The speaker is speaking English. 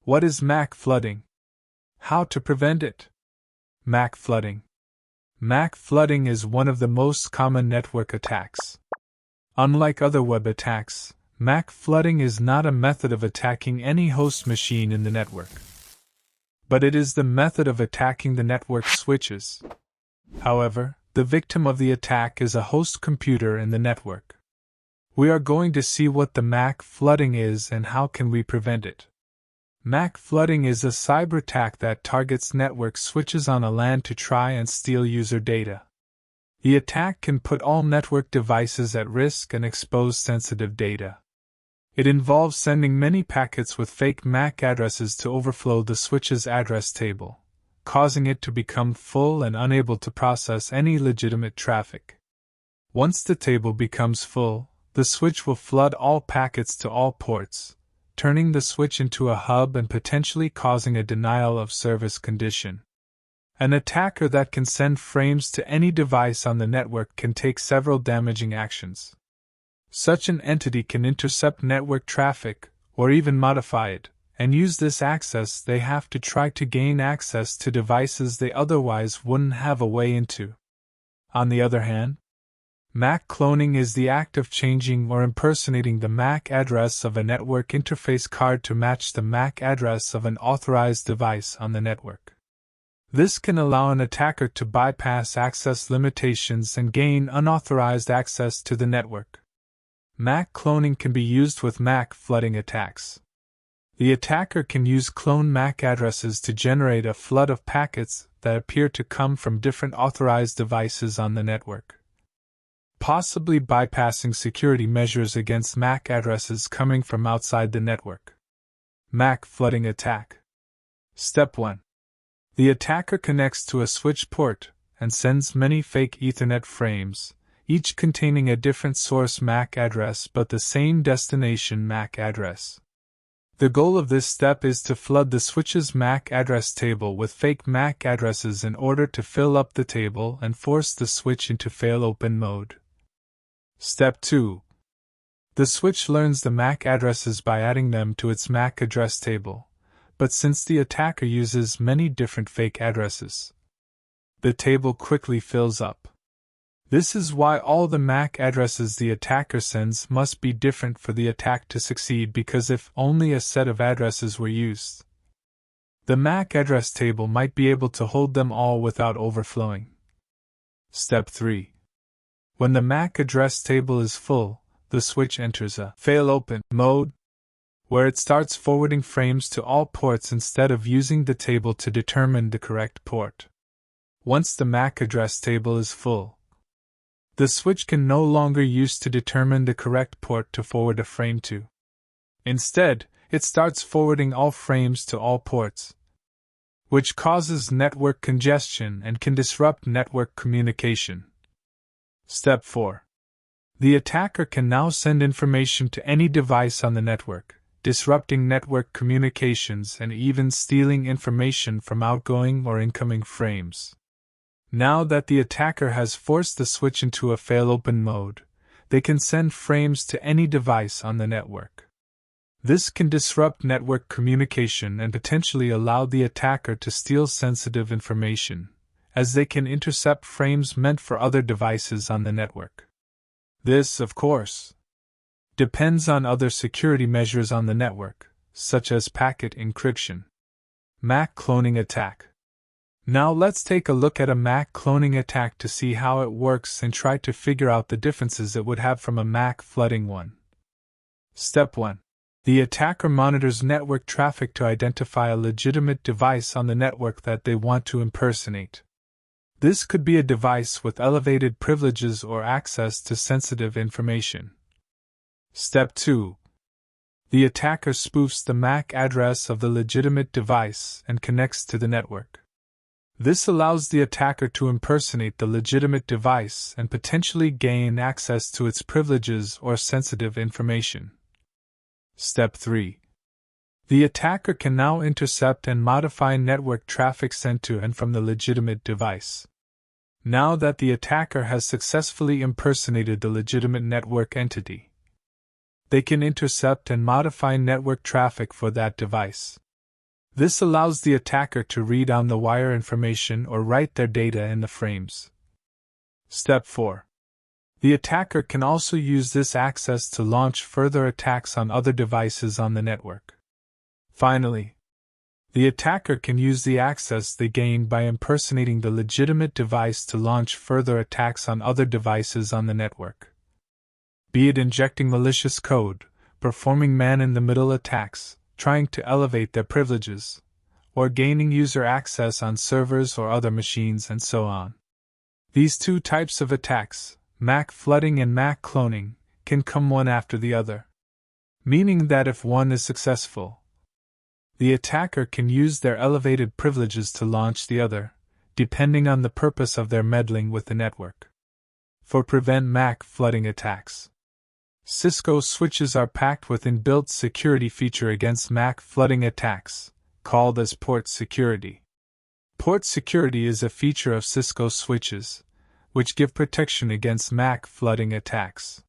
What is MAC flooding? How to prevent it? MAC flooding. MAC flooding is one of the most common network attacks. Unlike other web attacks, MAC flooding is not a method of attacking any host machine in the network, but it is the method of attacking the network switches. However, the victim of the attack is a host computer in the network. We are going to see what the MAC flooding is and how can we prevent it. MAC flooding is a cyber attack that targets network switches on a LAN to try and steal user data. The attack can put all network devices at risk and expose sensitive data. It involves sending many packets with fake MAC addresses to overflow the switch's address table, causing it to become full and unable to process any legitimate traffic. Once the table becomes full, the switch will flood all packets to all ports, turning the switch into a hub and potentially causing a denial of service condition. An attacker that can send frames to any device on the network can take several damaging actions. Such an entity can intercept network traffic, or even modify it, and use this access. They have to try to gain access to devices they otherwise wouldn't have a way into. On the other hand, MAC cloning is the act of changing or impersonating the MAC address of a network interface card to match the MAC address of an authorized device on the network. This can allow an attacker to bypass access limitations and gain unauthorized access to the network. MAC cloning can be used with MAC flooding attacks. The attacker can use clone MAC addresses to generate a flood of packets that appear to come from different authorized devices on the network, possibly bypassing security measures against MAC addresses coming from outside the network. MAC flooding attack. Step 1. The attacker connects to a switch port and sends many fake Ethernet frames, each containing a different source MAC address but the same destination MAC address. The goal of this step is to flood the switch's MAC address table with fake MAC addresses in order to fill up the table and force the switch into fail-open mode. Step 2. The switch learns the MAC addresses by adding them to its MAC address table, but since the attacker uses many different fake addresses, the table quickly fills up. This is why all the MAC addresses the attacker sends must be different for the attack to succeed, because if only a set of addresses were used, the MAC address table might be able to hold them all without overflowing. Step 3. When the MAC address table is full, the switch enters a fail-open mode, where it starts forwarding frames to all ports instead of using the table to determine the correct port. Once the MAC address table is full, the switch can no longer use to determine the correct port to forward a frame to. Instead, it starts forwarding all frames to all ports, which causes network congestion and can disrupt network communication. Step 4. The attacker can now send information to any device on the network, disrupting network communications and even stealing information from outgoing or incoming frames. Now that the attacker has forced the switch into a fail-open mode, they can send frames to any device on the network. This can disrupt network communication and potentially allow the attacker to steal sensitive information, as they can intercept frames meant for other devices on the network. This, of course, depends on other security measures on the network, such as packet encryption. MAC cloning attack. Now let's take a look at a MAC cloning attack to see how it works and try to figure out the differences it would have from a MAC flooding one. Step 1. The attacker monitors network traffic to identify a legitimate device on the network that they want to impersonate. This could be a device with elevated privileges or access to sensitive information. Step 2. The attacker spoofs the MAC address of the legitimate device and connects to the network. This allows the attacker to impersonate the legitimate device and potentially gain access to its privileges or sensitive information. Step 3. The attacker can now intercept and modify network traffic sent to and from the legitimate device. Now that the attacker has successfully impersonated the legitimate network entity, they can intercept and modify network traffic for that device. This allows the attacker to read on-the-wire information or write their data in the frames. Step 4. The attacker can also use this access to launch further attacks on other devices on the network. Finally, the attacker can use the access they gained by impersonating the legitimate device to launch further attacks on other devices on the network. Be it injecting malicious code, performing man-in-the-middle attacks, trying to elevate their privileges, or gaining user access on servers or other machines, and so on. These two types of attacks, MAC flooding and MAC cloning, can come one after the other, meaning that if one is successful, the attacker can use their elevated privileges to launch the other, depending on the purpose of their meddling with the network. For prevent MAC flooding attacks, Cisco switches are packed with inbuilt security feature against MAC flooding attacks, called as port security. Port security is a feature of Cisco switches, which give protection against MAC flooding attacks.